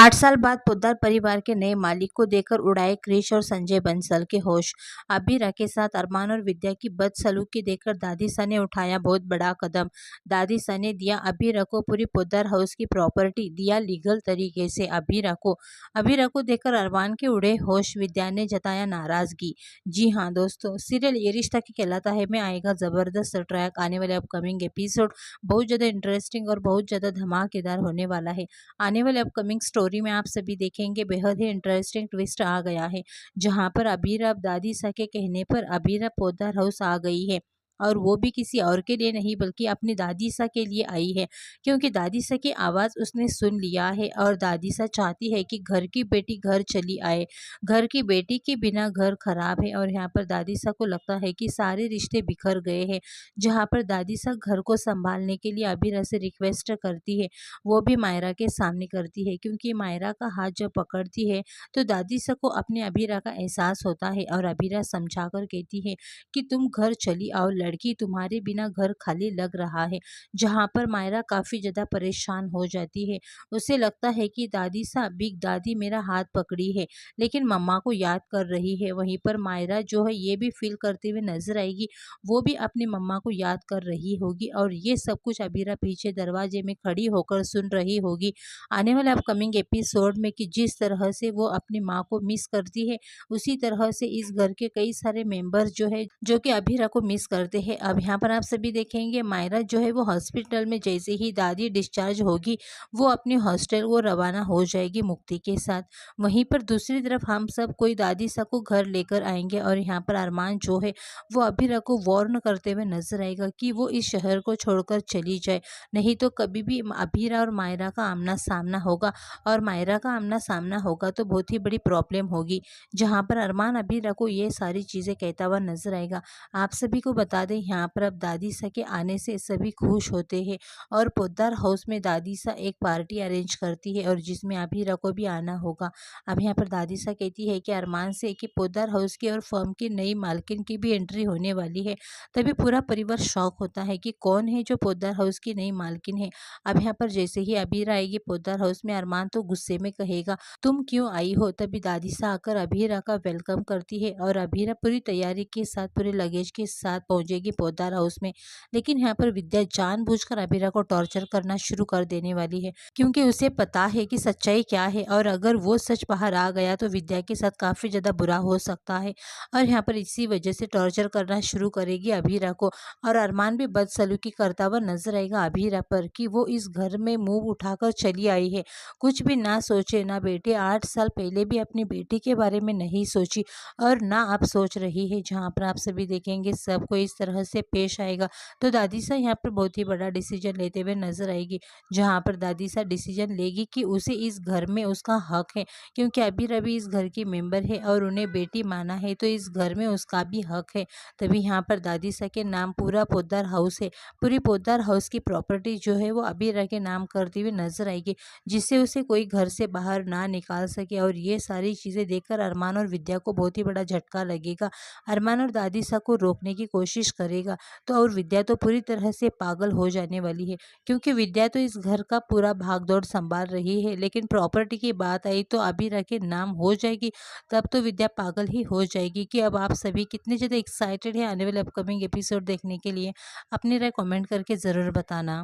8 साल बाद पोद्दार परिवार के नए मालिक को देखकर उड़ाए क्रिश और संजय बंसल के होश। अबीरा के साथ अरमान और विद्या की बदसलूकी देखकर दादीसा ने उठाया बहुत बड़ा कदम। दादीसा ने दिया अबीरा को पूरी पोद्दार हाउस की प्रॉपर्टी, दिया लीगल तरीके से अबीरा को देखकर अरमान के उड़े होश। विद्या ने जताया नाराजगी। जी हाँ दोस्तों, सीरियल ये रिश्ता क्या कहलाता है में आएगा जबरदस्त ट्रैक। आने वाले अपकमिंग एपिसोड बहुत ज्यादा इंटरेस्टिंग और बहुत ज्यादा धमाकेदार होने वाला है। आने वाले अपकमिंग स्टोरी में आप सभी देखेंगे बेहद ही इंटरेस्टिंग ट्विस्ट आ गया है, जहां पर अबीरा अब दादीसा के कहने पर अबीरा पोद्दार हाउस आ गई है, और वो भी किसी और के लिए नहीं बल्कि अपनी दादीसा के लिए आई है, क्योंकि दादीसा की आवाज़ उसने सुन लिया है और दादीसा चाहती है कि घर की बेटी घर चली आए। घर की बेटी के बिना घर खराब है, और यहाँ पर दादीसा को लगता है कि सारे रिश्ते बिखर गए हैं। जहाँ पर दादीसा घर को संभालने के लिए अबीरा से रिक्वेस्ट करती है, वो भी मायरा के सामने करती है, क्योंकि मायरा का हाथ जब पकड़ती है तो दादीसा को अपने अबीरा का एहसास होता है, और अबीरा समझा कर कहती है कि तुम घर चली आओ लड़की, तुम्हारे बिना घर खाली लग रहा है। जहाँ पर मायरा काफ़ी ज़्यादा परेशान हो जाती है। उसे लगता है कि दादीसा बिग दादी मेरा हाथ पकड़ी है लेकिन मम्मा को याद कर रही है। वहीं पर मायरा जो है ये भी फील करते हुए नजर आएगी, वो भी अपनी मम्मा को याद कर रही होगी, और ये सब कुछ अबीरा पीछे दरवाजे में खड़ी होकर सुन रही होगी आने वाले अपकमिंग एपिसोड में, कि जिस तरह से वो अपनी माँ को मिस करती है उसी तरह से इस घर के कई सारे मेंबर्स जो है जो कि अबीरा को मिस करते हैं। अब यहाँ पर आप सभी देखेंगे मायरा जो है वो हॉस्पिटल में जैसे ही दादी डिस्चार्ज होगी वो अपनी हॉस्टल को रवाना हो जाएगी मुक्ति के साथ। वहीं पर दूसरी तरफ हम सब कोई दादी सा को घर लेकर आएंगे, और यहाँ पर अरमान जो है वो अबीरा को वार्न करते हुए नजर आएगा कि वो इस शहर को छोड़कर चली जाए, नहीं तो कभी भी अबीरा और मायरा का आमना सामना होगा, और मायरा का आमना सामना होगा तो बहुत ही बड़ी प्रॉब्लम होगी। जहां पर अरमान अबीरा को ये सारी चीज़ें कहता हुआ नजर आएगा। आप सभी को बता दें यहाँ पर अब दादीसा के आने से सभी खुश होते हैं, और पोद्दार हाउस में दादीसा एक पार्टी अरेंज करती है और जिसमें अबीरा को भी आना होगा। अब यहाँ पर दादीसा कहती है कि अरमान से कि पोद्दार हाउस की और फर्म की नई मालकिन की भी एंट्री होने वाली है। तभी पूरा परिवार शौक होता है कि कौन है जो पोद्दार हाउस की नई मालकिन है। अब यहाँ पर जैसे ही अबीरा आएगी पोद्दार हाउस में, अरमान तो गुस्से में कहेगा तुम क्यों आई हो। तभी दादीसा आकर अबीरा का वेलकम करती है, और अबीरा पूरी तैयारी के साथ पूरे लगेज के साथ पहुंचेगी पोद्दार हाउस में। लेकिन यहाँ पर विद्या जानबूझकर अबीरा को टॉर्चर करना शुरू कर देने वाली है, क्योंकि उसे पता है कि सच्चाई क्या है, और अगर वो सच बाहर आ गया तो विद्या के साथ काफ़ी ज़्यादा बुरा हो सकता है। और यहाँ पर इसी वजह से टॉर्चर करना शुरू करेगी अबीरा को, और अरमान भी बदसलूकी करता हुआ नजर आएगा अबीरा पर कि वो इस घर में मुंह उठाकर चली आई है, कुछ भी ना सोचे ना बेटे। 8 साल पहले भी अपनी बेटी के बारे में नहीं सोची, और ना अब सोच रही है। जहाँ पर आप सभी देखेंगे सबको इस तरह से पेश आएगा तो दादीसा यहाँ पर बहुत ही बड़ा डिसीजन लेते हुए नजर आएगी, जहाँ पर दादीसा डिसीजन लेगी कि उसे इस घर में उसका हक है, क्योंकि अबीरा भी इस घर की मेंबर है और उन्हें बेटी माना है तो इस घर में उसका भी हक है। तभी यहाँ पर दादीसा के नाम पूरा पोद्दार हाउस है, पूरी पोद्दार हाउस की प्रॉपर्टी जो है वो अबीरा के नाम करती हुई नजर आएगी, जिससे उसे कोई घर से बाहर ना निकाल सके। और ये सारी चीज़ें देखकर अरमान और विद्या को बहुत ही बड़ा झटका लगेगा। अरमान और दादीसा को रोकने की कोशिश करेगा तो और विद्या तो पूरी तरह से पागल हो जाने वाली है, क्योंकि विद्या तो इस घर का पूरा भागदौड़ संभाल रही है, लेकिन प्रॉपर्टी की बात आई तो अबीरा के नाम हो जाएगी, तब तो विद्या पागल ही हो जाएगी। कि अब आप सभी कितने ज़्यादा एक्साइटेड हैं आने वाले अपकमिंग एपिसोड देखने के लिए, अपनी राय कमेंट करके ज़रूर बताना।